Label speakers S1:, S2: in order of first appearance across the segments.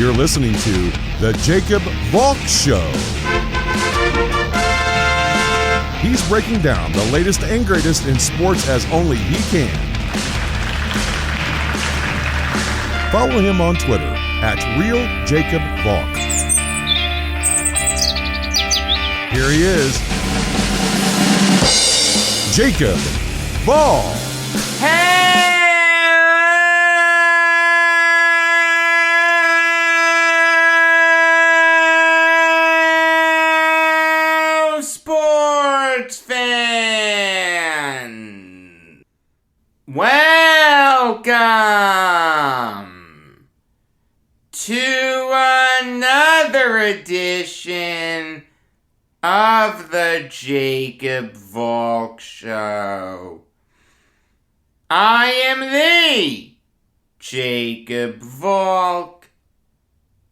S1: You're listening to The Jacob Valk Show. He's breaking down the latest and greatest in sports as only he can. Follow him on Twitter @RealJacobValk. Here he is, Jacob Valk.
S2: Hello, sports fan. Welcome to another edition of the Jacob Valk Show. I am the Jacob Valk,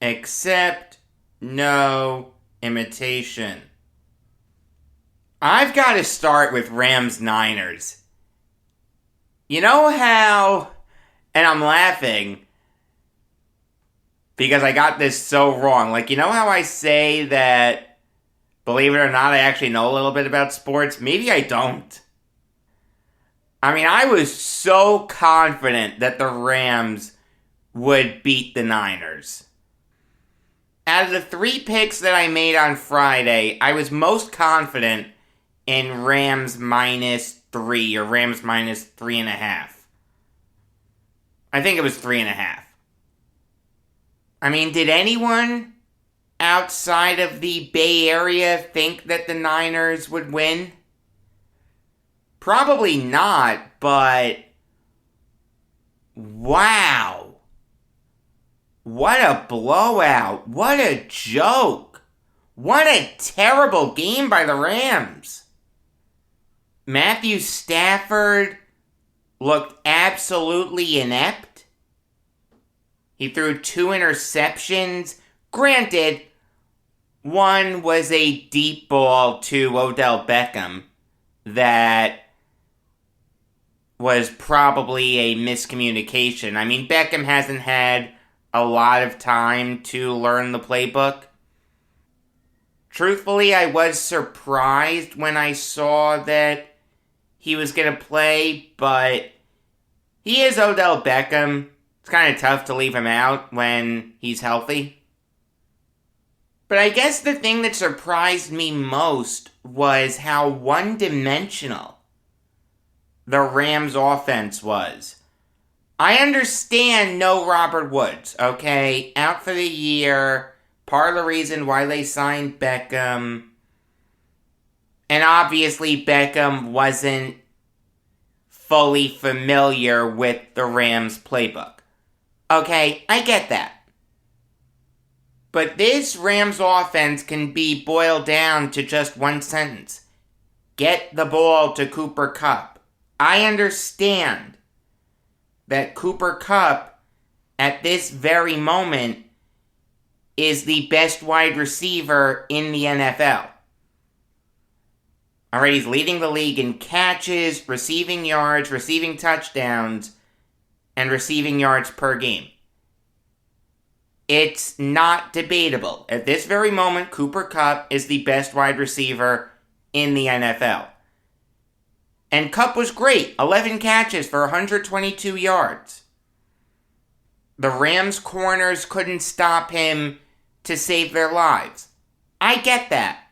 S2: except no imitation. I've got to start with Rams-Niners. You know how, and I'm laughing because I got this so wrong. Like, you know how I say that, believe it or not, I actually know a little bit about sports? Maybe I don't. I mean, I was so confident that the Rams would beat the Niners. Out of the 3 picks that I made on Friday, I was most confident in Rams -3 or Rams -3.5. I think it was 3.5. I mean, did anyone outside of the Bay Area think that the Niners would win? Probably not, but wow. What a blowout. What a joke. What a terrible game by the Rams. Matthew Stafford looked absolutely inept. He threw 2 interceptions. Granted, one was a deep ball to Odell Beckham that was probably a miscommunication. I mean, Beckham hasn't had a lot of time to learn the playbook. Truthfully, I was surprised when I saw that he was going to play, but he is Odell Beckham. It's kind of tough to leave him out when he's healthy. But I guess the thing that surprised me most was how one-dimensional the Rams' offense was. I understand no Robert Woods, okay? Out for the year, part of the reason why they signed Beckham. And obviously Beckham wasn't fully familiar with the Rams' playbook. Okay, I get that. But this Rams offense can be boiled down to just one sentence. Get the ball to Cooper Kupp. I understand that Cooper Kupp, at this very moment, is the best wide receiver in the NFL. Alright, he's leading the league in catches, receiving yards, receiving touchdowns, and receiving yards per game. It's not debatable. At this very moment, Cooper Kupp is the best wide receiver in the NFL. And Kupp was great. 11 catches for 122 yards. The Rams' corners couldn't stop him to save their lives. I get that.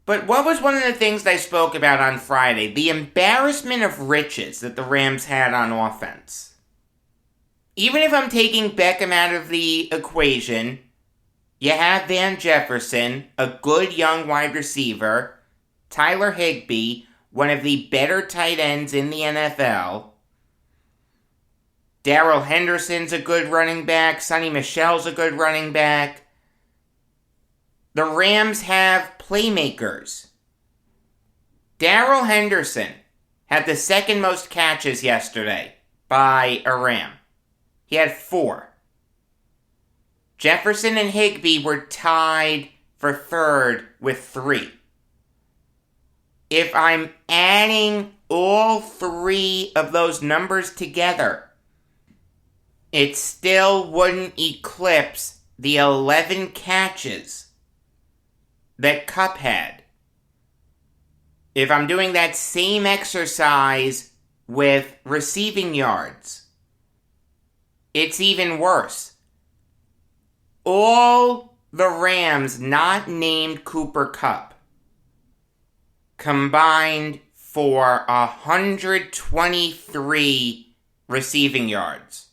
S2: But what was one of the things that I spoke about on Friday? The embarrassment of riches that the Rams had on offense. Even if I'm taking Beckham out of the equation, you have Van Jefferson, a good young wide receiver, Tyler Higbee, one of the better tight ends in the NFL, Darrell Henderson's a good running back, Sonny Michel's a good running back. The Rams have playmakers. Darrell Henderson had the second most catches yesterday by a Ram. He had 4. Jefferson and Higbee were tied for third with 3. If I'm adding all 3 of those numbers together, it still wouldn't eclipse the 11 catches that Kupp had. If I'm doing that same exercise with receiving yards, it's even worse. All the Rams not named Cooper Kupp combined for 123 receiving yards.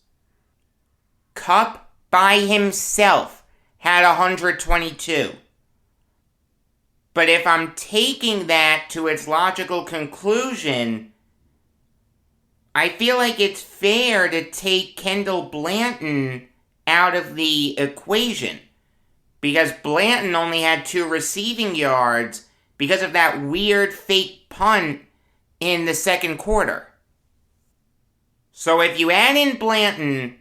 S2: Kupp by himself had 122. But if I'm taking that to its logical conclusion, I feel like it's fair to take Kendall Blanton out of the equation, because Blanton only had 2 receiving yards because of that weird fake punt in the second quarter. So if you add in Blanton,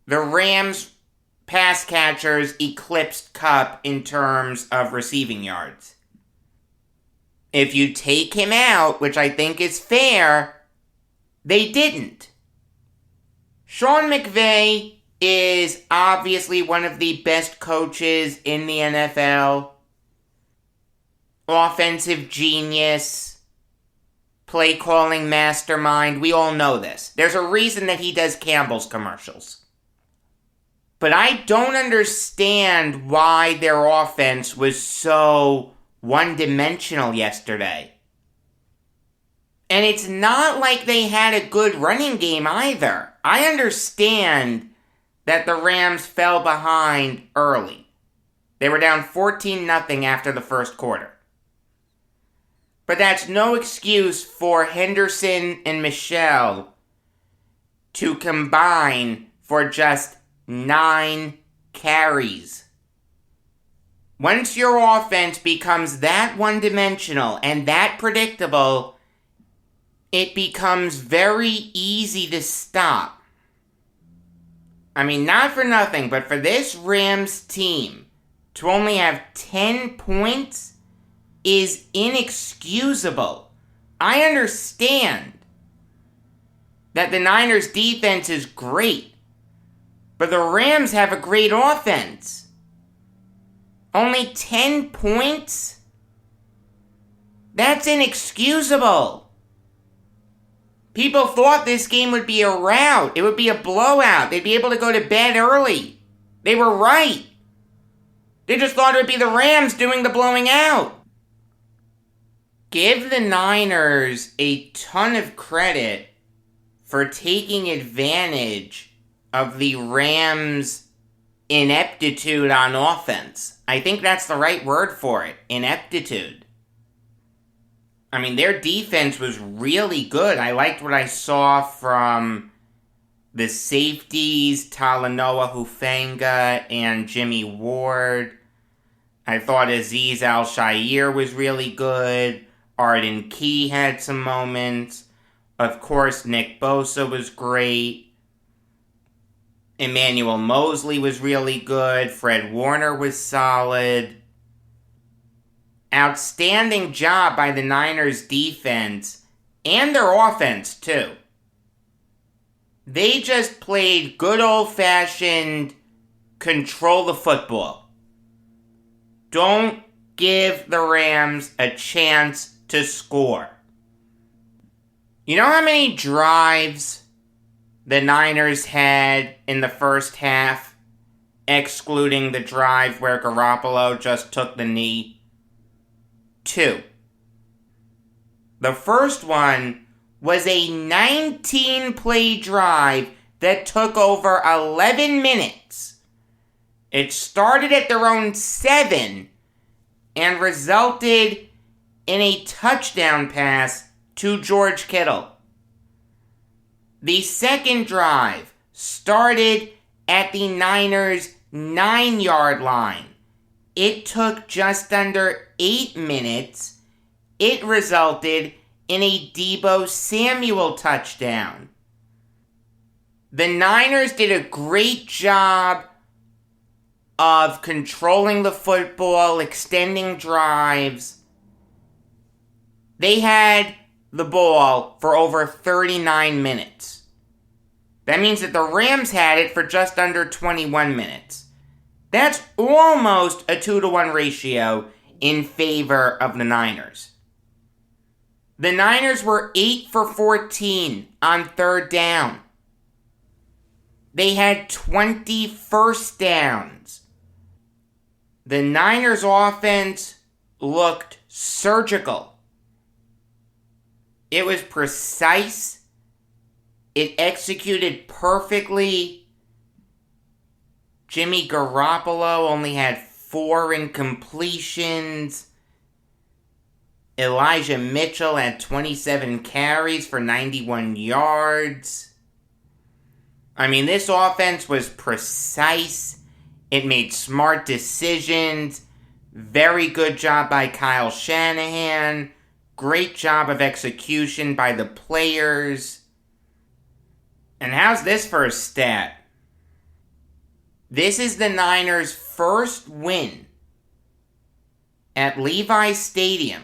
S2: the Rams pass catchers eclipsed Kupp in terms of receiving yards. If you take him out, which I think is fair, they didn't. Sean McVeigh is obviously one of the best coaches in the NFL. Offensive genius, play calling mastermind. We all know this. There's a reason that he does Campbell's commercials. But I don't understand why their offense was so one-dimensional yesterday. And it's not like they had a good running game either. I understand that the Rams fell behind early. They were down 14-0 after the first quarter. But that's no excuse for Henderson and Michel to combine for just 9 carries. Once your offense becomes that one-dimensional and that predictable, it becomes very easy to stop. I mean, not for nothing, but for this Rams team to only have 10 points is inexcusable. I understand that the Niners' defense is great, but the Rams have a great offense. Only 10 points? That's inexcusable. People thought this game would be a rout. It would be a blowout. They'd be able to go to bed early. They were right. They just thought it would be the Rams doing the blowing out. Give the Niners a ton of credit for taking advantage of the Rams' ineptitude on offense. I think that's the right word for it, ineptitude. I mean, their defense was really good. I liked what I saw from the safeties, Talanoa Hufanga and Jimmy Ward. I thought Azeez Al-Shaair was really good. Arden Key had some moments. Of course, Nick Bosa was great. Emmanuel Mosley was really good. Fred Warner was solid. Outstanding job by the Niners defense and their offense, too. They just played good old-fashioned control the football. Don't give the Rams a chance to score. You know how many drives the Niners had in the first half, excluding the drive where Garoppolo just took the knee? 2. The first one was a 19-play drive that took over 11 minutes. It started at their own 7 and resulted in a touchdown pass to George Kittle. The second drive started at the Niners' 9-yard line. It took just under 8 minutes. It resulted in a Deebo Samuel touchdown. The Niners did a great job of controlling the football, extending drives. They had the ball for over 39 minutes. That means that the Rams had it for just under 21 minutes. That's almost a 2-to-1 ratio in favor of the Niners. The Niners were 8 for 14 on third down. They had 20 first downs. The Niners' offense looked surgical. It was precise. It executed perfectly. Jimmy Garoppolo only had 4 incompletions. Elijah Mitchell had 27 carries for 91 yards. I mean, this offense was precise. It made smart decisions. Very good job by Kyle Shanahan. Great job of execution by the players. And how's this for a stat? This is the Niners' first win at Levi's Stadium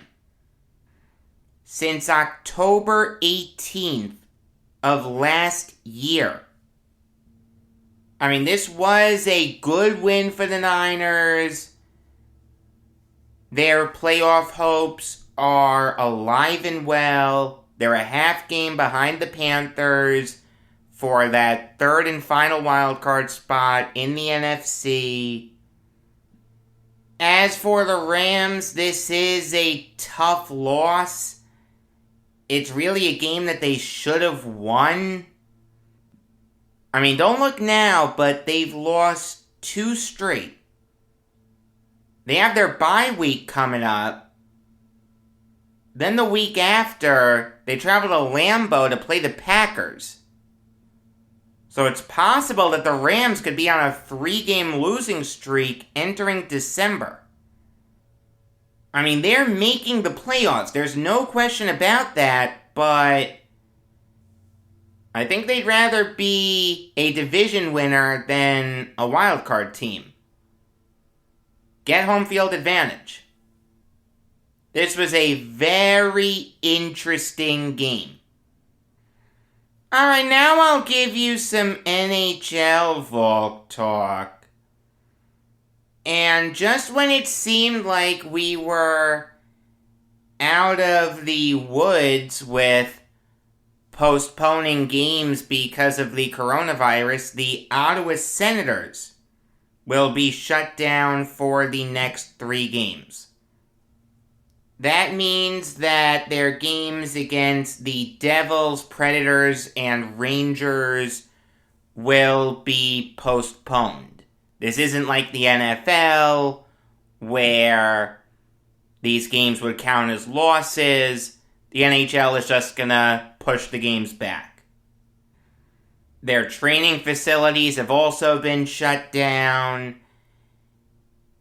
S2: since October 18th of last year. I mean, this was a good win for the Niners. Their playoff hopes are alive and well. They're a half game behind the Panthers for that third and final wildcard spot in the NFC. As for the Rams, this is a tough loss. It's really a game that they should have won. I mean, don't look now, but they've lost 2 straight. They have their bye week coming up. Then the week after, they travel to Lambeau to play the Packers. So it's possible that the Rams could be on a 3-game losing streak entering December. I mean, they're making the playoffs. There's no question about that, but I think they'd rather be a division winner than a wildcard team. Get home field advantage. This was a very interesting game. Alright, now I'll give you some NHL Valk talk. And just when it seemed like we were out of the woods with postponing games because of the coronavirus, the Ottawa Senators will be shut down for the next 3 games. That means that their games against the Devils, Predators, and Rangers will be postponed. This isn't like the NFL, where these games would count as losses. The NHL is just gonna push the games back. Their training facilities have also been shut down.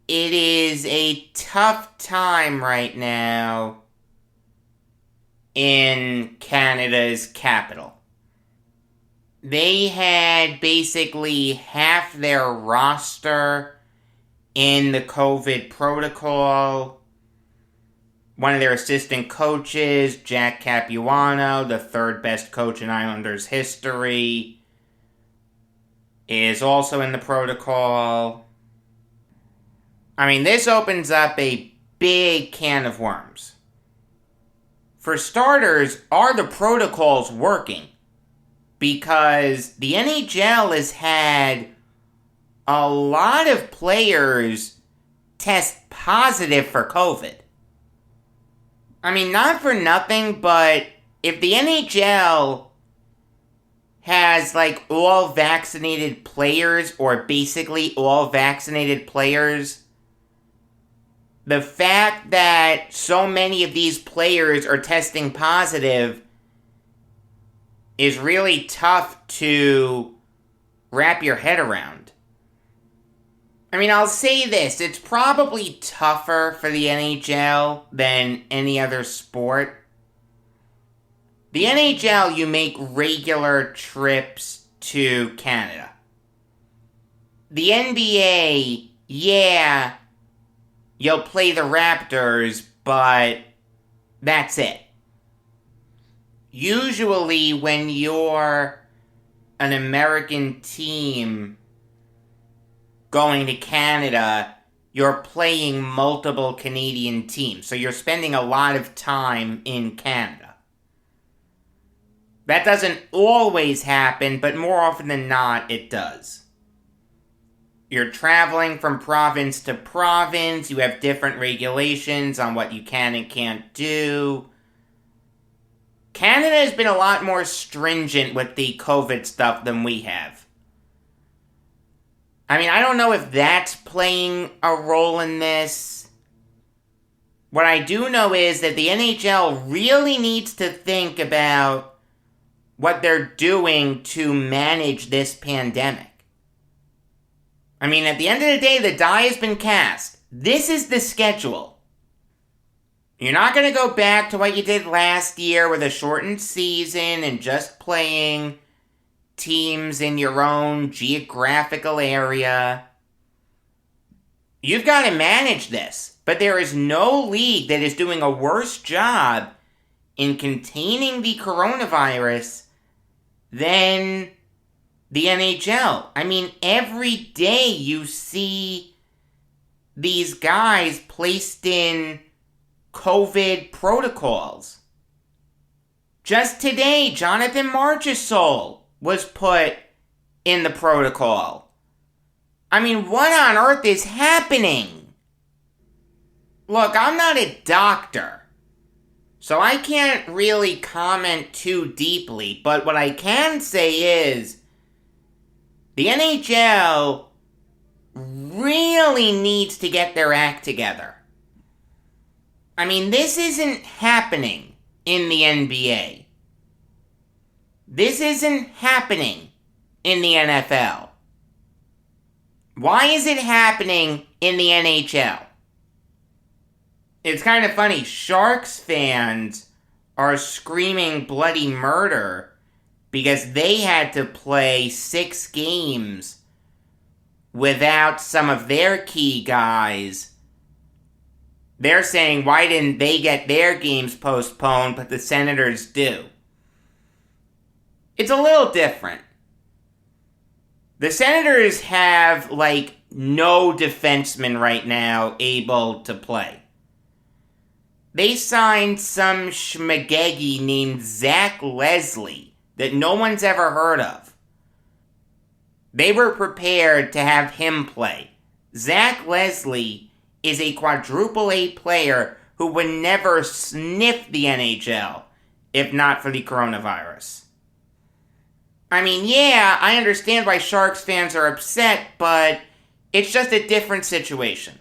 S2: It is a tough time right now in Canada's capital. They had basically half their roster in the COVID protocol. One of their assistant coaches, Jack Capuano, the 3rd best coach in Islanders history, is also in the protocol. I mean, this opens up a big can of worms. For starters, are the protocols working? Because the NHL has had a lot of players test positive for COVID. I mean, not for nothing, but if the NHL has like all vaccinated players, or basically all vaccinated players, the fact that so many of these players are testing positive is really tough to wrap your head around. I mean, I'll say this, it's probably tougher for the NHL than any other sport. The NHL, you make regular trips to Canada. The NBA, yeah, you'll play the Raptors, but that's it. Usually when you're an American team going to Canada, you're playing multiple Canadian teams. So you're spending a lot of time in Canada. That doesn't always happen, but more often than not, it does. You're traveling from province to province. You have different regulations on what you can and can't do. Canada has been a lot more stringent with the COVID stuff than we have. I mean, I don't know if that's playing a role in this. What I do know is that the NHL really needs to think about what they're doing to manage this pandemic. I mean, at the end of the day, the die has been cast. This is the schedule. You're not going to go back to what you did last year with a shortened season and just playing teams in your own geographical area. You've got to manage this, but there is no league that is doing a worse job in containing the coronavirus than the NHL. I mean, every day you see these guys placed in COVID protocols. Just today, Jonathan Marchessault was put in the protocol. I mean, what on earth is happening? Look, I'm not a doctor, so I can't really comment too deeply, but what I can say is the NHL really needs to get their act together. I mean, this isn't happening in the NBA. This isn't happening in the NFL. Why is it happening in the NHL? It's kind of funny. Sharks fans are screaming bloody murder because they had to play 6 games without some of their key guys. They're saying, why didn't they get their games postponed, but the Senators do? It's a little different. The Senators have, no defenseman right now able to play. They signed some schmagegi named Zach Leslie that no one's ever heard of. They were prepared to have him play. Zach Leslie is a quadruple A player who would never sniff the NHL if not for the coronavirus. I mean, yeah, I understand why Sharks fans are upset, but it's just a different situation.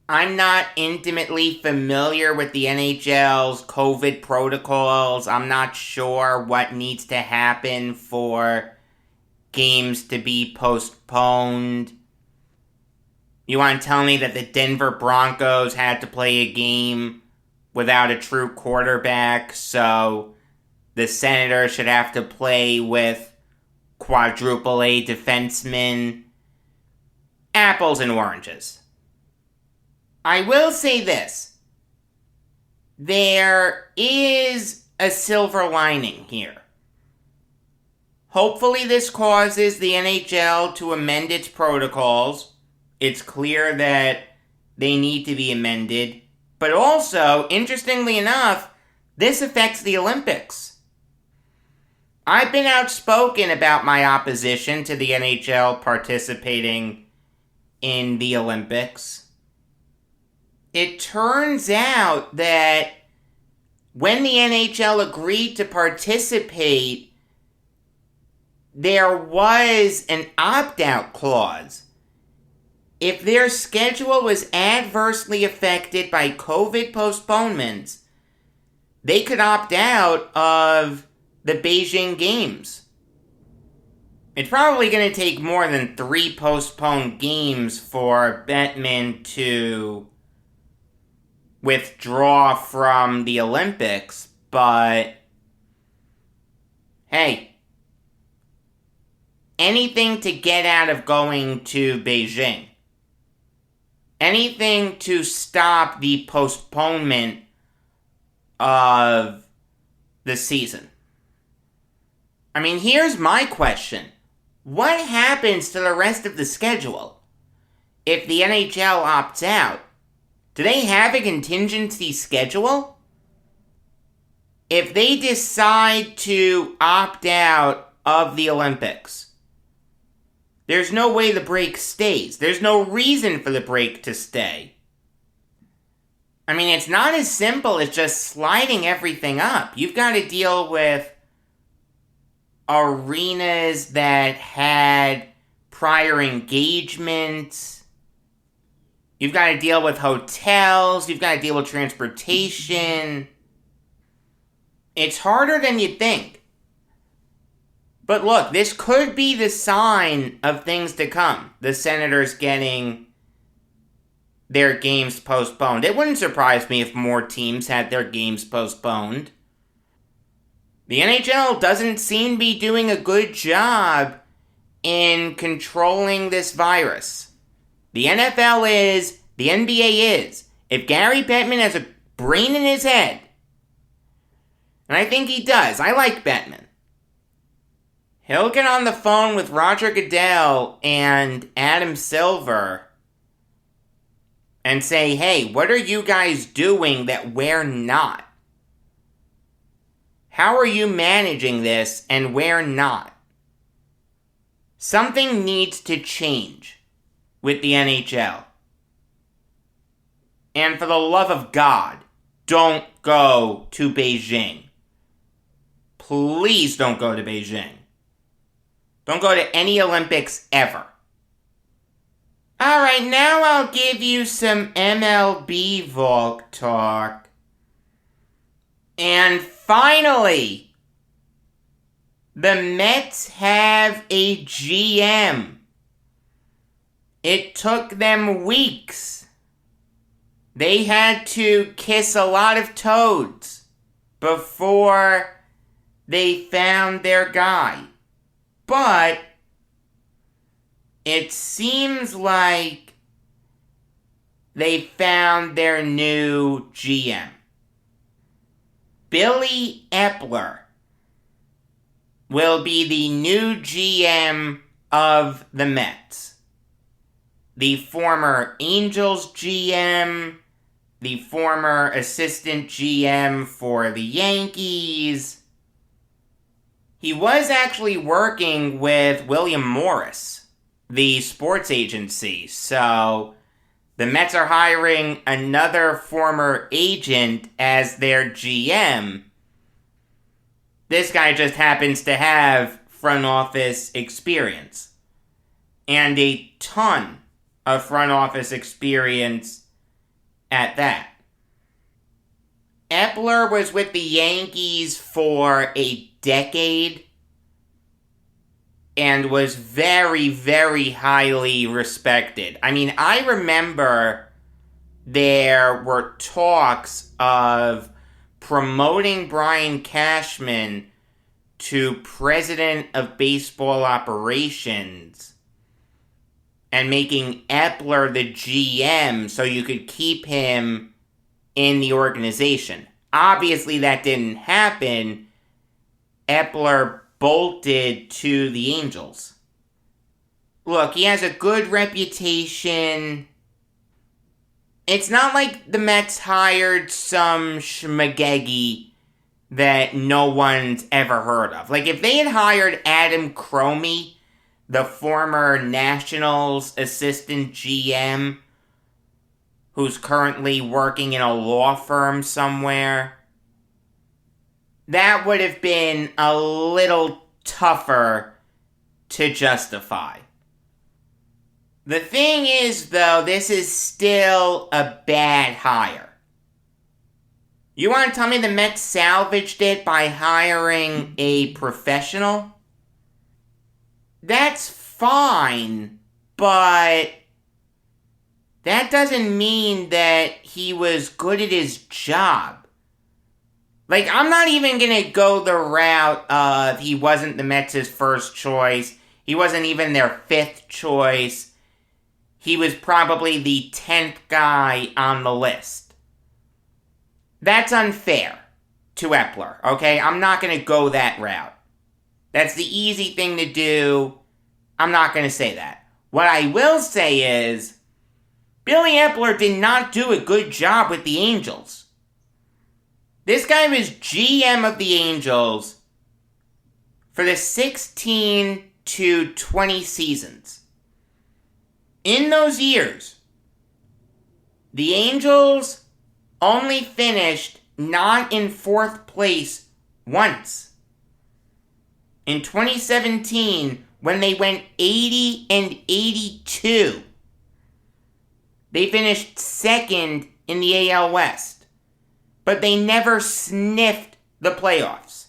S2: I'm not intimately familiar with the NHL's COVID protocols. I'm not sure what needs to happen for games to be postponed. You want to tell me that the Denver Broncos had to play a game without a true quarterback, so the Senators should have to play with quadruple A defensemen? Apples and oranges. I will say this. There is a silver lining here. Hopefully this causes the NHL to amend its protocols. It's clear that they need to be amended. But also, interestingly enough, this affects the Olympics. I've been outspoken about my opposition to the NHL participating in the Olympics. It turns out that when the NHL agreed to participate, there was an opt-out clause. If their schedule was adversely affected by COVID postponements, they could opt out of the Beijing Games. It's probably going to take more than 3 postponed games for Bettman to withdraw from the Olympics, but hey, anything to get out of going to Beijing. Anything to stop the postponement of the season. I mean, here's my question. What happens to the rest of the schedule? If the NHL opts out, do they have a contingency schedule? If they decide to opt out of the Olympics, there's no way the break stays. There's no reason for the break to stay. I mean, it's not as simple as just sliding everything up. You've got to deal with arenas that had prior engagements. You've got to deal with hotels. You've got to deal with transportation. It's harder than you think. But look, this could be the sign of things to come. The Senators getting their games postponed. It wouldn't surprise me if more teams had their games postponed. The NHL doesn't seem to be doing a good job in controlling this virus. The NFL is, the NBA is. If Gary Bettman has a brain in his head, and I think he does, I like Bettman, he'll get on the phone with Roger Goodell and Adam Silver and say, hey, what are you guys doing that we're not? How are you managing this and we're not? Something needs to change with the NHL. And for the love of God, don't go to Beijing. Please don't go to Beijing. Don't go to any Olympics ever. Alright, now I'll give you some MLB Valk talk. And finally, the Mets have a GM. It took them weeks. They had to kiss a lot of toads before they found their guy. But it seems like they found their new GM. Billy Epler will be the new GM of the Mets. The former Angels GM, the former assistant GM for the Yankees. He was actually working with William Morris, the sports agency, so the Mets are hiring another former agent as their GM. This guy just happens to have front office experience. And a ton of front office experience at that. Epler was with the Yankees for a decade and was very, very highly respected. I mean, I remember there were talks of promoting Brian Cashman to president of baseball operations and making Epler the GM so you could keep him in the organization. Obviously, that didn't happen. Epler bolted to the Angels. Look, he has a good reputation. It's not like the Mets hired some schmagegi that no one's ever heard of. Like, if they had hired Adam Cromie, the former Nationals assistant GM, who's currently working in a law firm somewhere, that would have been a little tougher to justify. The thing is, though, this is still a bad hire. You want to tell me the Mets salvaged it by hiring a professional? That's fine, but that doesn't mean that he was good at his job. Like, I'm not even going to go the route of he wasn't the Mets' first choice. He wasn't even their fifth choice. He was probably the 10th guy on the list. That's unfair to Epler, okay? I'm not going to go that route. That's the easy thing to do. I'm not going to say that. What I will say is, Billy Epler did not do a good job with the Angels. This guy was GM of the Angels for the 16 to 20 seasons. In those years, the Angels only finished not in fourth place once. In 2017, when they went 80 and 82, they finished second in the AL West, but they never sniffed the playoffs.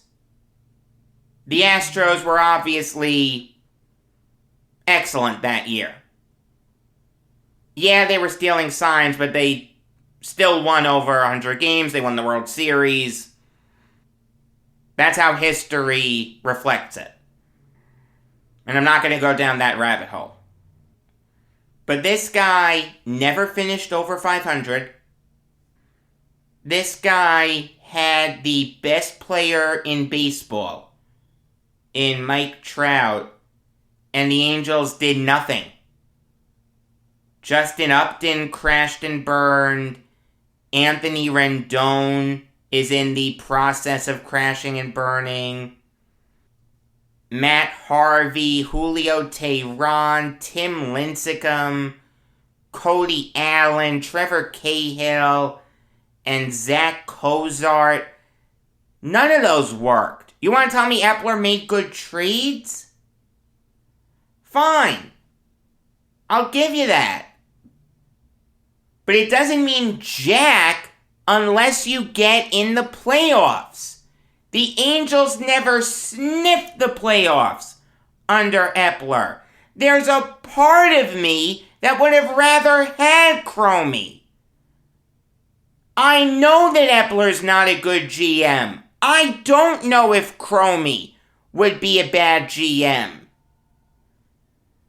S2: The Astros were obviously excellent that year. Yeah, they were stealing signs, but they still won over 100 games. They won the World Series. That's how history reflects it. And I'm not going to go down that rabbit hole. But this guy never finished over 500. This guy had the best player in baseball in Mike Trout, and the Angels did nothing. Justin Upton crashed and burned. Anthony Rendon is in the process of crashing and burning. Matt Harvey, Julio Teheran, Tim Lincecum, Cody Allen, Trevor Cahill, and Zach Cozart. None of those worked. You want to tell me Epler made good trades? Fine. I'll give you that. But it doesn't mean jack unless you get in the playoffs. The Angels never sniffed the playoffs under Epler. There's a part of me that would have rather had Cromie. I know that Epler's not a good GM. I don't know if Cromie would be a bad GM.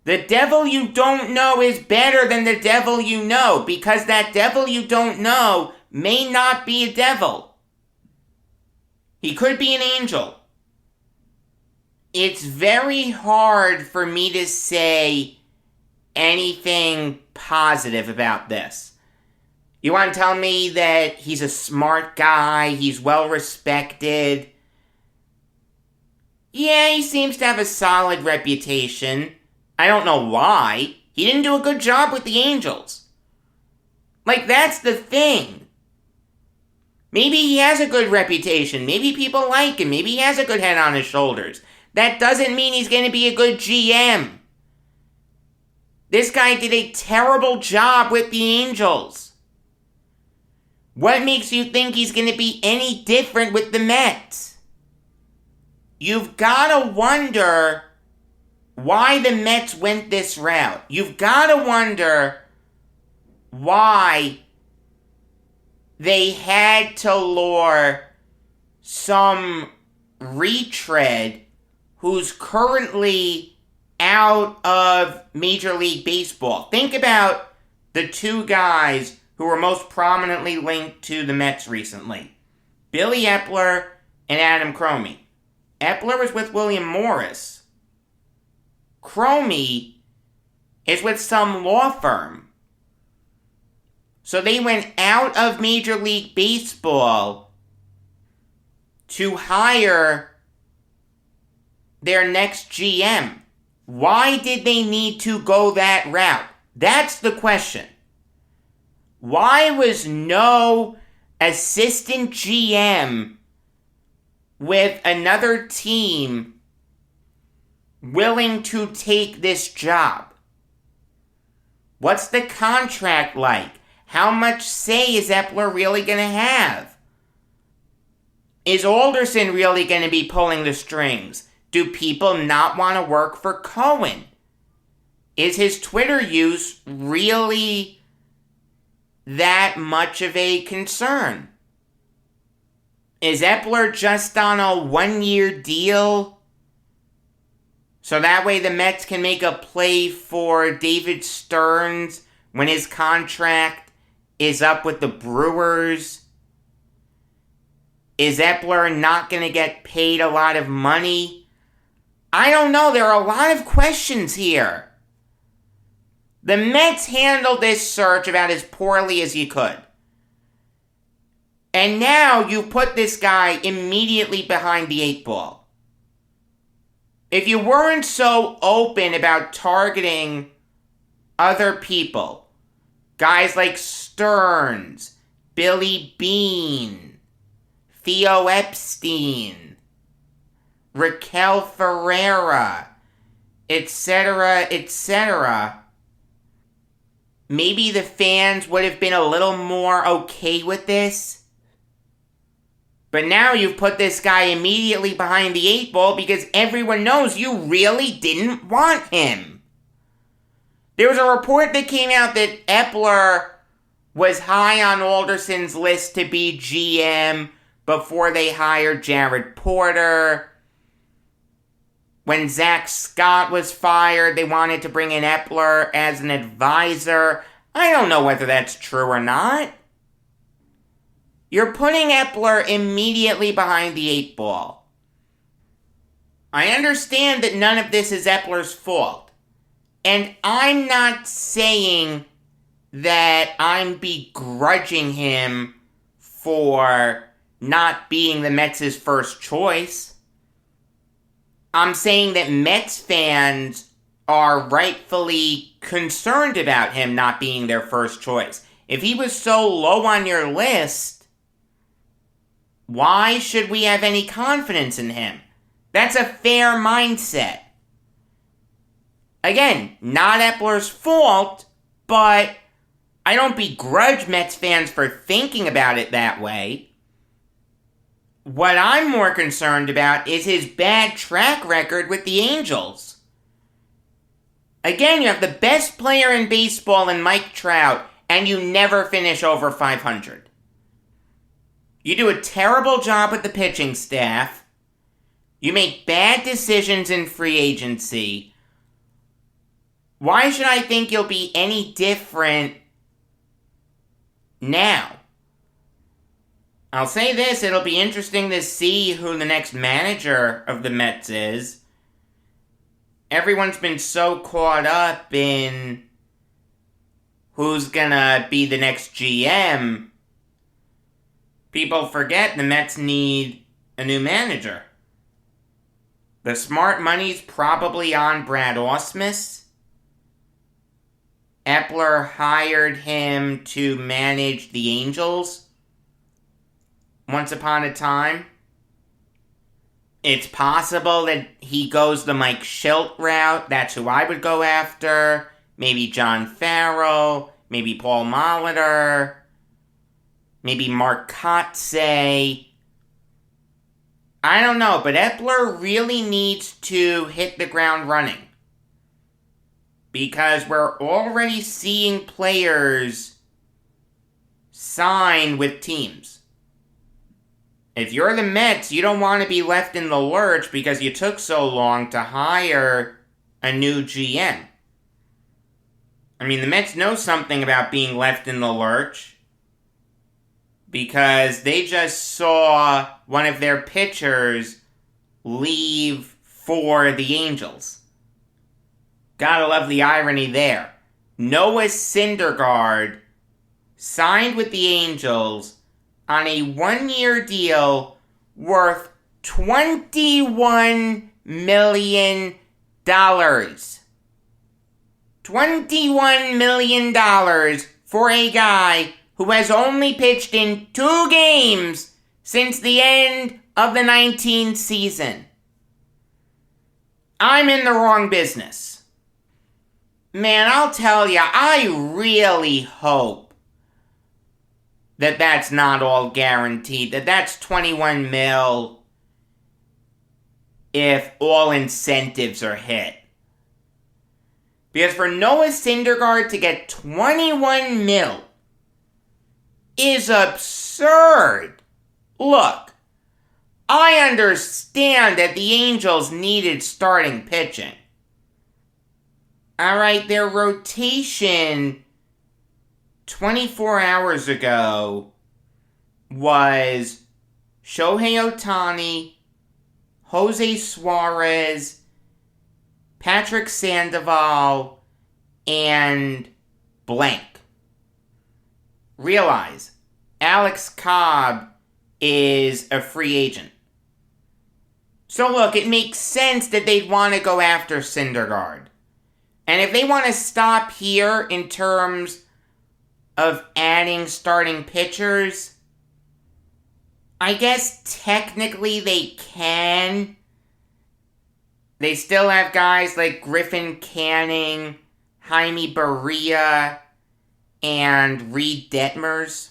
S2: The devil you don't know is better than the devil you know, because that devil you don't know may not be a devil. He could be an angel. It's very hard for me to say anything positive about this. You want to tell me that he's a smart guy, he's well respected? Yeah, he seems to have a solid reputation. I don't know why. He didn't do a good job with the Angels. Like, that's the thing. Maybe he has a good reputation. Maybe people like him. Maybe he has a good head on his shoulders. That doesn't mean he's going to be a good GM. This guy did a terrible job with the Angels. What makes you think he's going to be any different with the Mets? You've got to wonder why the Mets went this route. You've got to wonder why they had to lure some retread who's currently out of Major League Baseball. Think about the two guys who were most prominently linked to the Mets recently. Billy Epler and Adam Cromie. Epler was with William Morris. Cromie is with some law firm. So they went out of Major League Baseball to hire their next GM. Why did they need to go that route? That's the question. Why was no assistant GM with another team willing to take this job? What's the contract like? How much say is Epler really going to have? Is Alderson really going to be pulling the strings? Do people not want to work for Cohen? Is his Twitter use really that much of a concern? Is Epler just on a 1-year deal? So that way the Mets can make a play for David Stearns when his contract is up with the Brewers? Is Epler not going to get paid a lot of money I don't know. There are a lot of questions here. The Mets handled this search about as poorly as you could. And now you put this guy immediately behind the 8 ball. If you weren't so open about targeting other people, guys like Stearns, Billy Beane, Theo Epstein, Raquel Ferreira, etc., etc., maybe the fans would have been a little more okay with this. But now you've put this guy immediately behind the 8 ball because everyone knows you really didn't want him. There was a report that came out that Epler was high on Alderson's list to be GM before they hired Jared Porter. When Zach Scott was fired, they wanted to bring in Epler as an advisor. I don't know whether that's true or not. You're putting Epler immediately behind the 8 ball. I understand that none of this is Epler's fault. And I'm not saying that I'm begrudging him for not being the Mets' first choice. I'm saying that Mets fans are rightfully concerned about him not being their first choice. If he was so low on your list, why should we have any confidence in him? That's a fair mindset. Again, not Epler's fault, but I don't begrudge Mets fans for thinking about it that way. What I'm more concerned about is his bad track record with the Angels. Again, you have the best player in baseball in Mike Trout, and you never finish over 500. You do a terrible job with the pitching staff. You make bad decisions in free agency. Why should I think you'll be any different now? I'll say this, it'll be interesting to see who the next manager of the Mets is. Everyone's been so caught up in who's gonna be the next GM. People forget the Mets need a new manager. The smart money's probably on Brad Ausmus. Epler hired him to manage the Angels once upon a time. It's possible that he goes the Mike Schilt route. That's who I would go after. Maybe John Farrell. Maybe Paul Molitor. Maybe Mark Kotsay. I don't know, but Epler really needs to hit the ground running. Because we're already seeing players sign with teams. If you're the Mets, you don't want to be left in the lurch because you took so long to hire a new GM. I mean, the Mets know something about being left in the lurch because they just saw one of their pitchers leave for the Angels. Gotta love the irony there. Noah Syndergaard signed with the Angels on a 1-year deal worth $21 million. $21 million for a guy who has only pitched in 2 games since the end of the 19th season. I'm in the wrong business. Man, I'll tell ya, I really hope that that's not all guaranteed, that that's 21 mil if all incentives are hit. Because for Noah Syndergaard to get 21 mil is absurd. Look, I understand that the Angels needed starting pitching. Alright, their rotation 24 hours ago was Shohei Ohtani, Jose Suarez, Patrick Sandoval, and blank. Realize, Alex Cobb is a free agent. So look, it makes sense that they'd want to go after Syndergaard. And if they want to stop here in terms of adding starting pitchers, I guess technically they can. They still have guys like Griffin Canning, Jaime Barria, and Reed Detmers.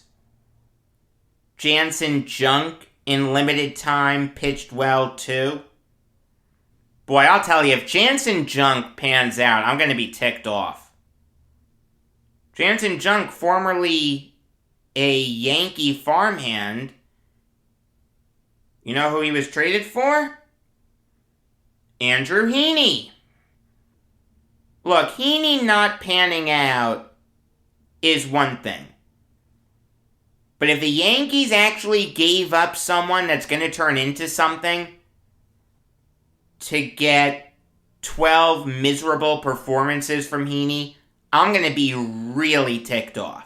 S2: Jansen Junk, in limited time, pitched well too. Boy, I'll tell you, if Jansen Junk pans out, I'm going to be ticked off. Jansen Junk, formerly a Yankee farmhand, you know who he was traded for? Andrew Heaney. Look, Heaney not panning out is one thing. But if the Yankees actually gave up someone that's going to turn into something to get 12 miserable performances from Heaney, I'm going to be really ticked off.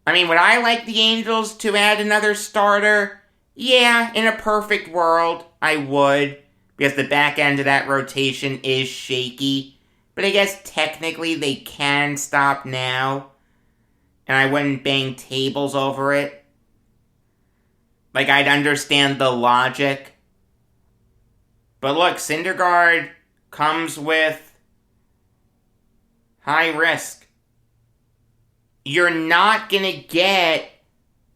S2: I mean, would I like the Angels to add another starter? Yeah, in a perfect world, I would. Because the back end of that rotation is shaky. But I guess technically they can stop now. And I wouldn't bang tables over it. Like, I'd understand the logic. But look, Syndergaard comes with high risk. You're not going to get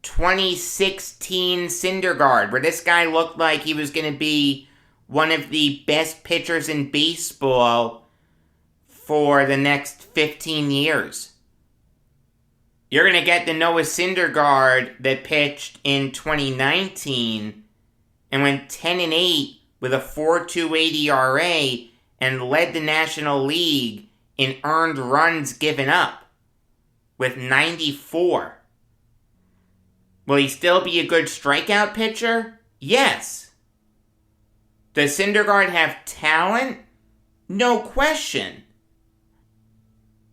S2: 2016 Syndergaard, where this guy looked like he was going to be one of the best pitchers in baseball for the next 15 years. You're going to get the Noah Syndergaard that pitched in 2019 and went 10-8 with a 4.28 ERA and led the National League in earned runs given up with 94. Will he still be a good strikeout pitcher? Yes. Does Syndergaard have talent? No question.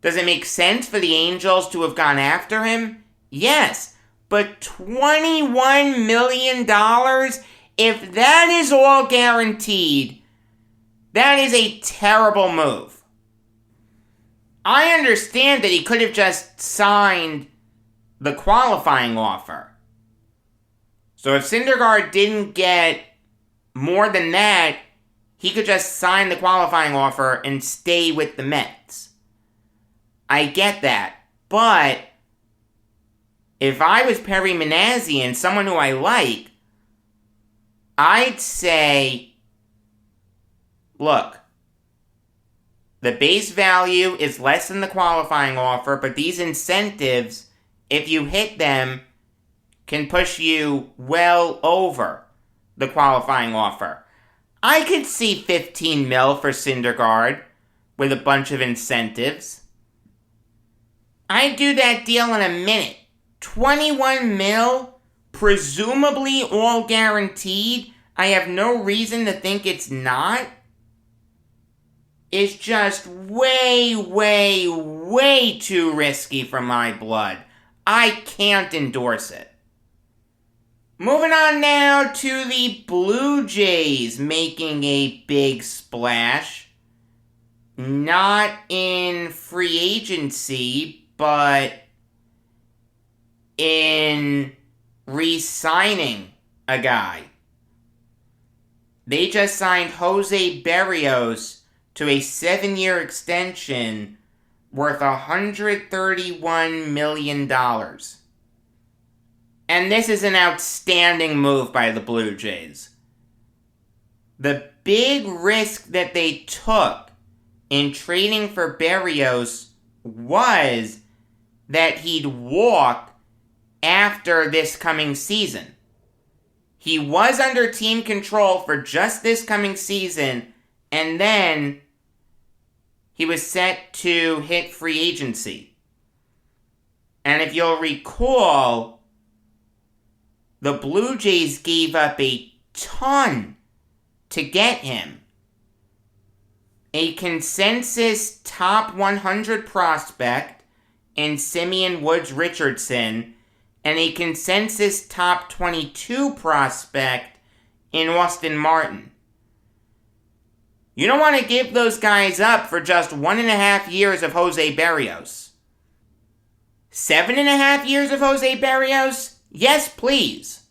S2: Does it make sense for the Angels to have gone after him? Yes. But $21 million? If that is all guaranteed, that is a terrible move. I understand that he could have just signed the qualifying offer. So if Syndergaard didn't get more than that, he could just sign the qualifying offer and stay with the Mets. I get that. But if I was Perry Manassian, someone who I like, I'd say, look, the base value is less than the qualifying offer, but these incentives, if you hit them, can push you well over the qualifying offer. I could see 15 mil for Syndergaard with a bunch of incentives. I'd do that deal in a minute. 21 mil, presumably all guaranteed. I have no reason to think it's not. It's just way, way, way too risky for my blood. I can't endorse it. Moving on now to the Blue Jays making a big splash. Not in free agency, but in re-signing a guy. They just signed Jose Berrios to a 7-year extension worth $131 million. And this is an outstanding move by the Blue Jays. The big risk that they took in trading for Berrios was that he'd walk after this coming season. He was under team control for just this coming season, and then he was set to hit free agency. And if you'll recall, the Blue Jays gave up a ton to get him. a consensus top 100 prospect in Simeon Woods Richardson, and a consensus top 22 prospect in Austin Martin. You don't want to give those guys up for just 1.5 years of Jose Berrios. 7.5 years of Jose Berrios? Yes, please.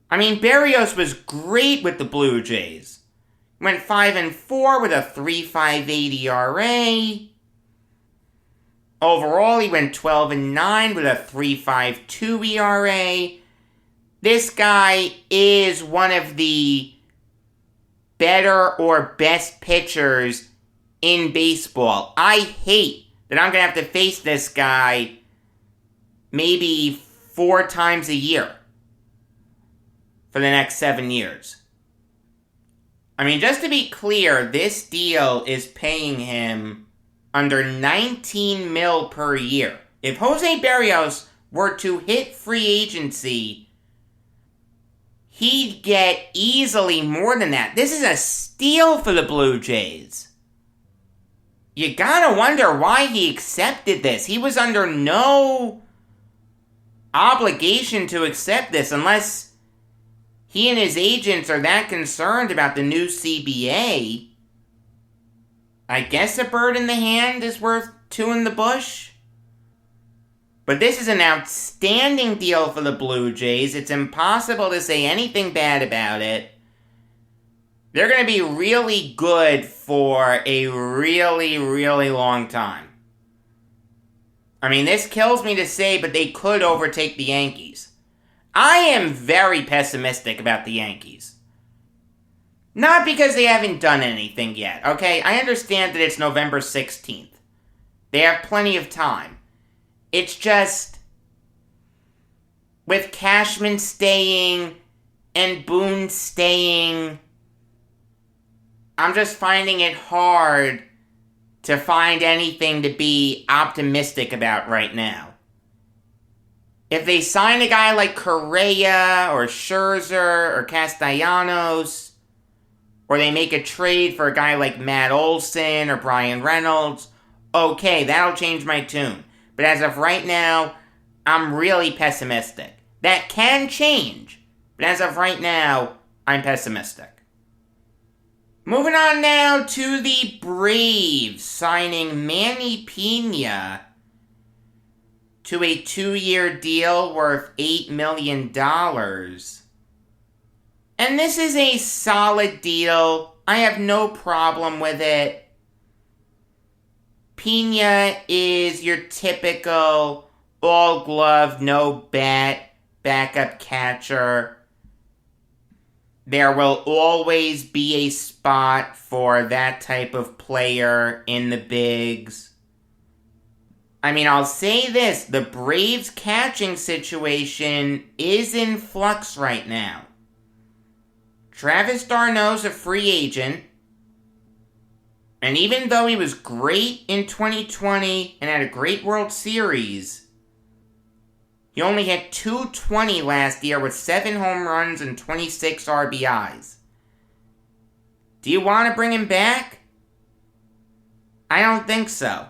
S2: I mean, Berrios was great with the Blue Jays. Went 5-4 with a 3.58 ERA. Overall, he went 12-9 with a 3.52 ERA. This guy is one of the better or best pitchers in baseball. I hate that I'm going to have to face this guy maybe 4 times a year for the next 7 years. I mean, just to be clear, this deal is paying him under $19 million per year. If Jose Berrios were to hit free agency, he'd get easily more than that. This is a steal for the Blue Jays. You gotta wonder why he accepted this. He was under no obligation to accept this unless he and his agents are that concerned about the new CBA. I guess a bird in the hand is worth 2 in the bush. But this is an outstanding deal for the Blue Jays. It's impossible to say anything bad about it. They're going to be really good for a really, really long time. I mean, this kills me to say, but they could overtake the Yankees. I am very pessimistic about the Yankees. Not because they haven't done anything yet, okay? I understand that it's November 16th. They have plenty of time. It's just, with Cashman staying and Boone staying, I'm just finding it hard to find anything to be optimistic about right now. If they sign a guy like Correa or Scherzer or Castellanos, or they make a trade for a guy like Matt Olson or Brian Reynolds, okay, that'll change my tune. But as of right now, I'm really pessimistic. That can change, but as of right now, I'm pessimistic. Moving on now to the Braves signing Manny Pina to a 2-year deal worth $8 million. And this is a solid deal. I have no problem with it. Pina is your typical all-glove, no-bat backup catcher. There will always be a spot for that type of player in the bigs. I mean, I'll say this, the Braves catching situation is in flux right now. Travis d'Arnaud's a free agent, and even though he was great in 2020 and had a great World Series, he only hit .220 last year with 7 home runs and 26 RBIs. Do you want to bring him back? I don't think so.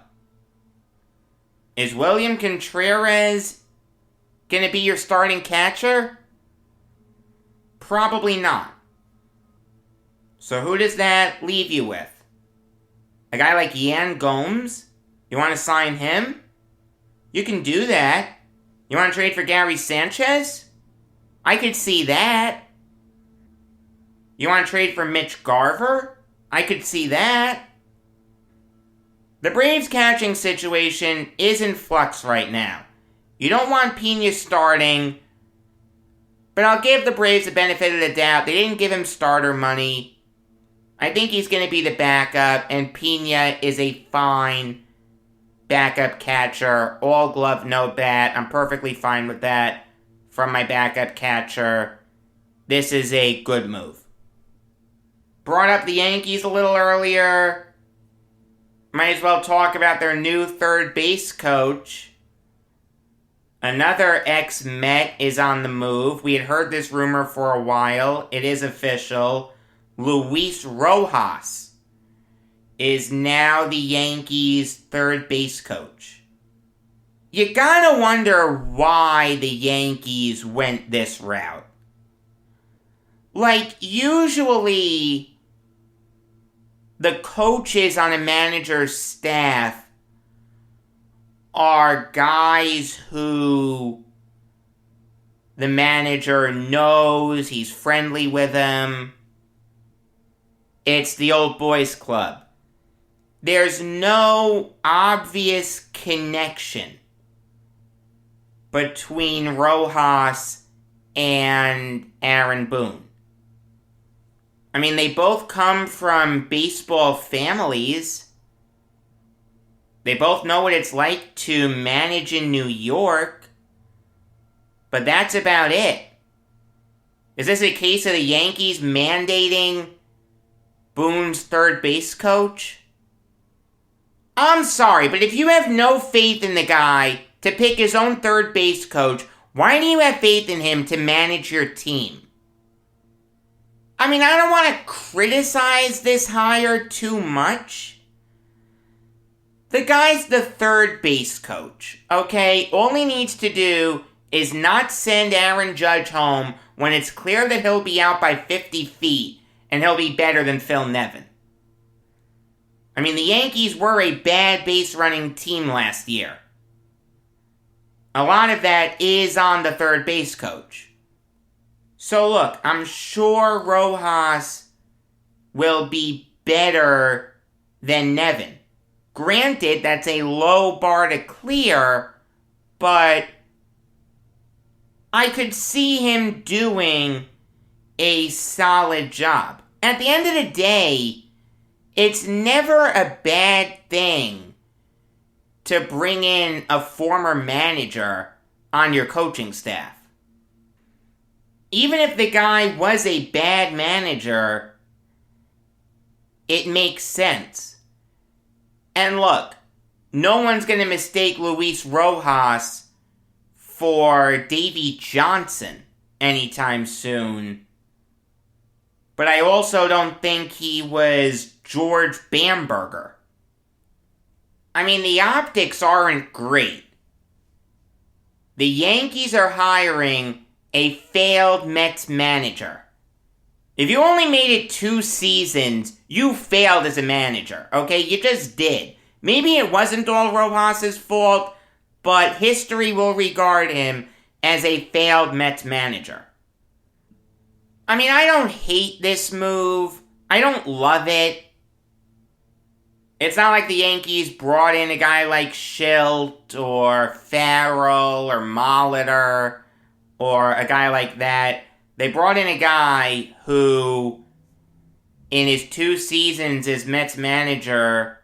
S2: Is William Contreras going to be your starting catcher? Probably not. So who does that leave you with? A guy like Yan Gomes? You want to sign him? You can do that. You want to trade for Gary Sanchez? I could see that. You want to trade for Mitch Garver? I could see that. The Braves catching situation is in flux right now. You don't want Pina starting, but I'll give the Braves the benefit of the doubt. They didn't give him starter money. I think he's going to be the backup, and Pina is a fine backup catcher. All glove, no bat. I'm perfectly fine with that from my backup catcher. This is a good move. Brought up the Yankees a little earlier. Might as well talk about their new third base coach. Another ex-Met is on the move. We had heard this rumor for a while. It is official. Luis Rojas is now the Yankees' third base coach. You gotta wonder why the Yankees went this route. Like, usually, the coaches on a manager's staff are guys who the manager knows, he's friendly with them. It's the old boys club. There's no obvious connection between Rojas and Aaron Boone. I mean, they both come from baseball families. They both know what it's like to manage in New York. But that's about it. Is this a case of the Yankees mandating Boone's third base coach? I'm sorry, but if you have no faith in the guy to pick his own third base coach, why do you have faith in him to manage your team? I mean, I don't want to criticize this hire too much. The guy's the third base coach, okay? All he needs to do is not send Aaron Judge home when it's clear that he'll be out by 50 feet and he'll be better than Phil Nevin. I mean, the Yankees were a bad base-running team last year. A lot of that is on the third base coach. So look, I'm sure Rojas will be better than Nevin. Granted, that's a low bar to clear, but I could see him doing a solid job. At the end of the day, it's never a bad thing to bring in a former manager on your coaching staff. Even if the guy was a bad manager, it makes sense. And look, no one's going to mistake Luis Rojas for Davey Johnson anytime soon. But I also don't think he was George Bamberger. I mean, the optics aren't great. The Yankees are hiring a failed Mets manager. If you only made it 2 seasons, you failed as a manager, okay? You just did. Maybe it wasn't all Rojas' fault, but history will regard him as a failed Mets manager. I mean, I don't hate this move. I don't love it. It's not like the Yankees brought in a guy like Schilt or Farrell or Molitor or a guy like that. They brought in a guy who, in his 2 seasons as Mets manager,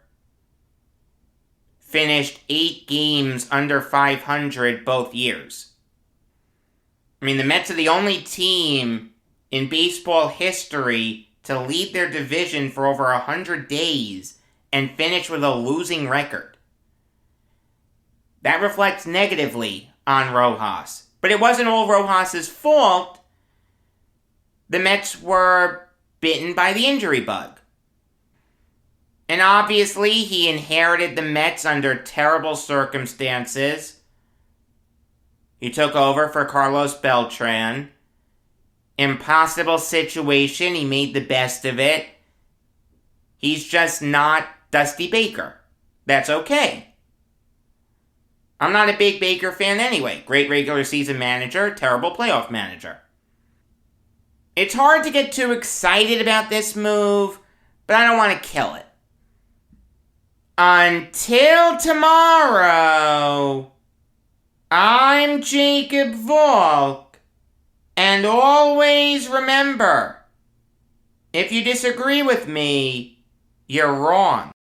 S2: finished 8 games under 500 both years. I mean, the Mets are the only team in baseball history to lead their division for over 100 days and finish with a losing record. That reflects negatively on Rojas. But it wasn't all Rojas' fault. The Mets were bitten by the injury bug. And obviously, he inherited the Mets under terrible circumstances. He took over for Carlos Beltran. Impossible situation, he made the best of it. He's just not Dusty Baker. That's okay. I'm not a big Baker fan anyway. Great regular season manager, terrible playoff manager. It's hard to get too excited about this move, but I don't want to kill it. Until tomorrow, I'm Jacob Valk, and always remember, if you disagree with me, you're wrong.